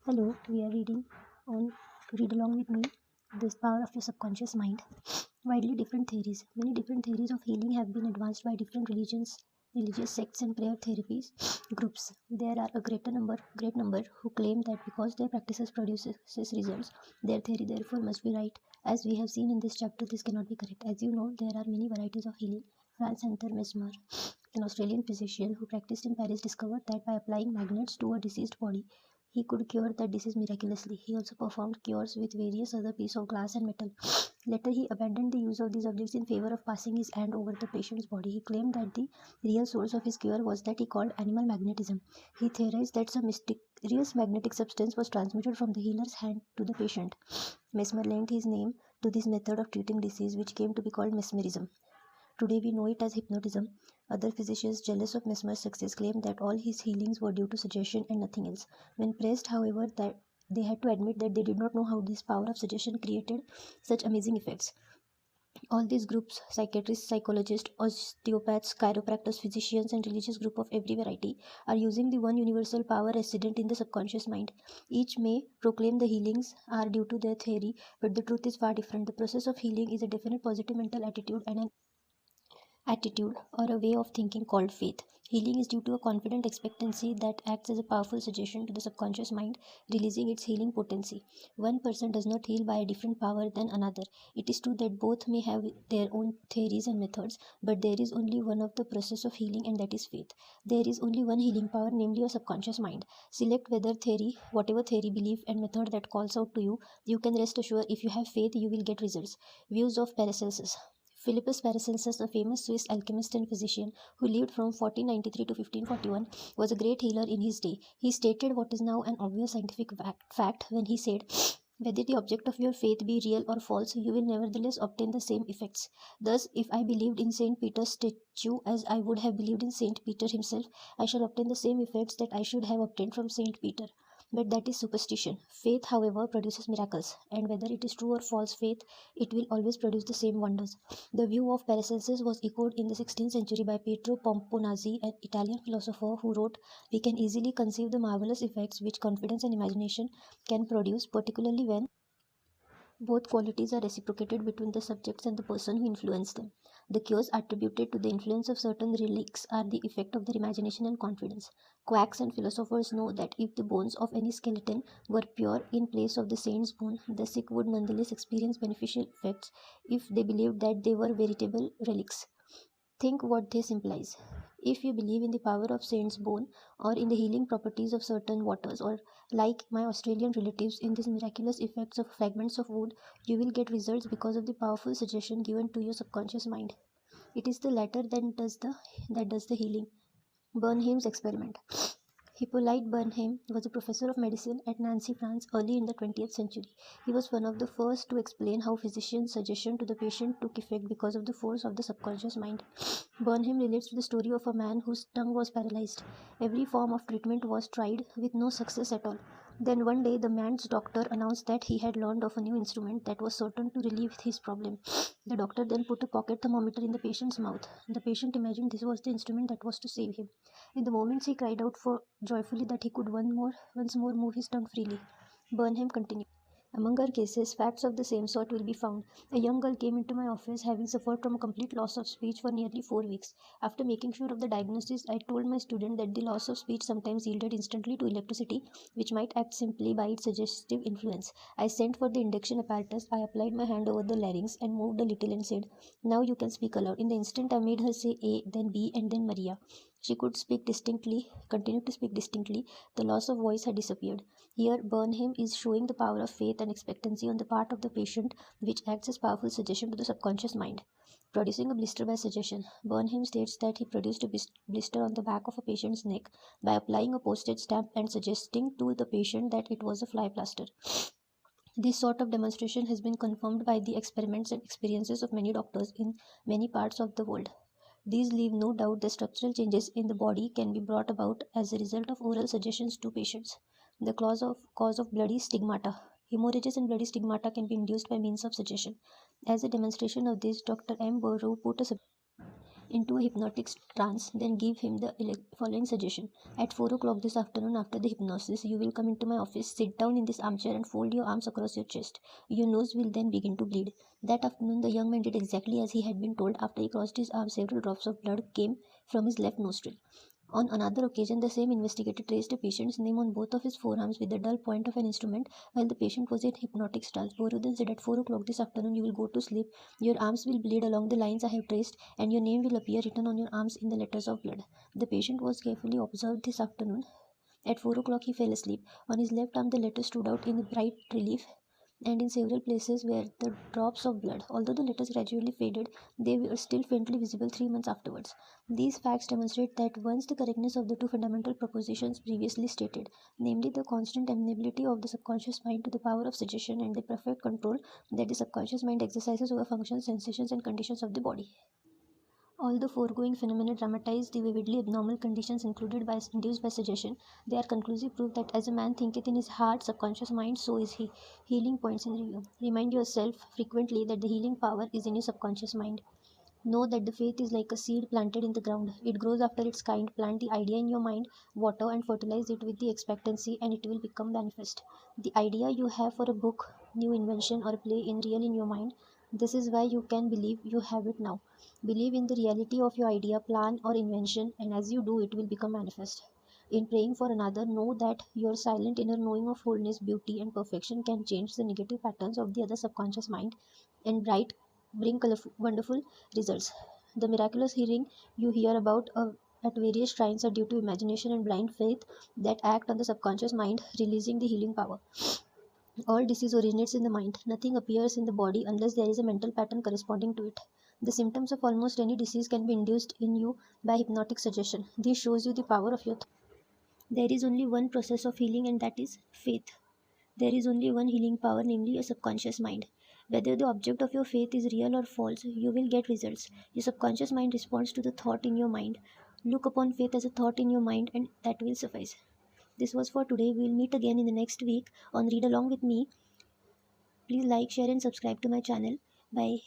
Hello, we are reading on read along with me this power of your subconscious mind. Widely different theories. Many different theories of healing have been advanced by different religious sects and prayer therapies groups. There are a great number who claim that because their practices produces results, their theory therefore must be right. As we have seen in this chapter, this cannot be correct. As you know, there are many varieties of healing. Franz Hunter Mesmer, an Australian physician who practiced in Paris, discovered that by applying magnets to a diseased body, he could cure that disease miraculously. He also performed cures with various other pieces of glass and metal. Later, he abandoned the use of these objects in favor of passing his hand over the patient's body. He claimed that the real source of his cure was that he called animal magnetism. He theorized that some mysterious magnetic substance was transmitted from the healer's hand to the patient. Mesmer lent his name to this method of treating disease, which came to be called mesmerism. Today we know it as hypnotism. Other physicians, jealous of Mesmer's success, claimed that all his healings were due to suggestion and nothing else. When pressed, however, that they had to admit that they did not know how this power of suggestion created such amazing effects. All these groups, psychiatrists, psychologists, osteopaths, chiropractors, physicians, and religious groups of every variety, are using the one universal power resident in the subconscious mind. Each may proclaim the healings are due to their theory, but the truth is far different. The process of healing is a definite positive mental attitude and an attitude or a way of thinking called faith. Healing is due to a confident expectancy that acts as a powerful suggestion to the subconscious mind, releasing its healing potency. One person does not heal by a different power than another. It is true that both may have their own theories and methods, but there is only one of the process of healing, and that is faith. There is only one healing power, namely your subconscious mind. Select whatever theory, belief, and method that calls out to you. You can rest assured if you have faith, you will get results. Views of Paracelsus. Philippus Paracelsus, a famous Swiss alchemist and physician who lived from 1493 to 1541, was a great healer in his day. He stated what is now an obvious scientific fact when he said, "Whether the object of your faith be real or false, you will nevertheless obtain the same effects. Thus, if I believed in Saint Peter's statue as I would have believed in Saint Peter himself, I shall obtain the same effects that I should have obtained from Saint Peter." But that is superstition. Faith, however, produces miracles, and whether it is true or false faith, it will always produce the same wonders. The view of Paracelsus was echoed in the 16th century by Pietro Pomponazzi, an Italian philosopher who wrote, "We can easily conceive the marvelous effects which confidence and imagination can produce, particularly when both qualities are reciprocated between the subjects and the person who influenced them. The cures attributed to the influence of certain relics are the effect of their imagination and confidence. Quacks and philosophers know that if the bones of any skeleton were pure in place of the saint's bone, the sick would nonetheless experience beneficial effects if they believed that they were veritable relics. Think what this implies. If you believe in the power of saint's bone or in the healing properties of certain waters, or like my Australian relatives in these miraculous effects of fragments of wood, you will get results because of the powerful suggestion given to your subconscious mind. It is the latter that does the healing. Bernheim's experiment. Hippolyte Bernheim was a professor of medicine at Nancy, France, early in the 20th century. He was one of the first to explain how physicians' suggestion to the patient took effect because of the force of the subconscious mind. Bernheim relates to the story of a man whose tongue was paralyzed. Every form of treatment was tried with no success at all. Then one day the man's doctor announced that he had learned of a new instrument that was certain to relieve his problem. The doctor then put a pocket thermometer in the patient's mouth. The patient imagined this was the instrument that was to save him. In the moments he cried out for joyfully that he could once more move his tongue freely. Burnham continued. Among our cases, facts of the same sort will be found. A young girl came into my office having suffered from a complete loss of speech for nearly 4 weeks. After making sure of the diagnosis, I told my student that the loss of speech sometimes yielded instantly to electricity, which might act simply by its suggestive influence. I sent for the induction apparatus, I applied my hand over the larynx and moved a little and said, "Now you can speak aloud." In the instant I made her say A, then B, and then Maria. She could continued to speak distinctly. The loss of voice had disappeared. Here, Burnham is showing the power of faith and expectancy on the part of the patient, which acts as powerful suggestion to the subconscious mind. Producing a blister by suggestion. Burnham states that he produced a blister on the back of a patient's neck by applying a postage stamp and suggesting to the patient that it was a fly plaster. This sort of demonstration has been confirmed by the experiments and experiences of many doctors in many parts of the world. These leave no doubt that structural changes in the body can be brought about as a result of oral suggestions to patients. The cause of bloody stigmata. Hemorrhages and bloody stigmata can be induced by means of suggestion. As a demonstration of this, Dr. M. Burrow put a into a hypnotic trance, then give him the following suggestion. At 4 o'clock this afternoon, after the hypnosis, you will come into my office, sit down in this armchair, and fold your arms across your chest. Your nose will then begin to bleed. That afternoon, the young man did exactly as he had been told. After he crossed his arm, several drops of blood came from his left nostril. On another occasion, the same investigator traced a patient's name on both of his forearms with the dull point of an instrument while the patient was in hypnotic trance. Boru then said, at 4 o'clock this afternoon, you will go to sleep. Your arms will bleed along the lines I have traced, and your name will appear written on your arms in the letters of blood. The patient was carefully observed this afternoon. At 4 o'clock, he fell asleep. On his left arm, the letters stood out in bright relief, and in several places were the drops of blood. Although the letters gradually faded, they were still faintly visible 3 months afterwards. These facts demonstrate that once the correctness of the two fundamental propositions previously stated, namely the constant amenability of the subconscious mind to the power of suggestion and the perfect control that the subconscious mind exercises over functions, sensations, and conditions of the body. All the foregoing phenomena dramatize the vividly abnormal conditions induced by suggestion. They are conclusive proof that as a man thinketh in his heart, subconscious mind, so is he. Healing points in review. Remind yourself frequently that the healing power is in your subconscious mind. Know that the faith is like a seed planted in the ground. It grows after its kind. Plant the idea in your mind, water and fertilize it with the expectancy, and it will become manifest. The idea you have for a book, new invention, or a play in real in your mind. This is why you can believe you have it now. Believe in the reality of your idea, plan, or invention, and as you do, it will become manifest. In praying for another, know that your silent inner knowing of wholeness, beauty, and perfection can change the negative patterns of the other subconscious mind and bring colorful, wonderful results. The miraculous healing you hear about at various shrines are due to imagination and blind faith that act on the subconscious mind, releasing the healing power. All disease originates in the mind. Nothing appears in the body unless there is a mental pattern corresponding to it. The symptoms of almost any disease can be induced in you by hypnotic suggestion. This shows you the power of your thought. There is only one process of healing, and that is faith. There is only one healing power, namely your subconscious mind. Whether the object of your faith is real or false, you will get results. Your subconscious mind responds to the thought in your mind. Look upon faith as a thought in your mind, and that will suffice. This was for today. We'll meet again in the next week on Read Along with Me. Please like, share, and subscribe to my channel. Bye.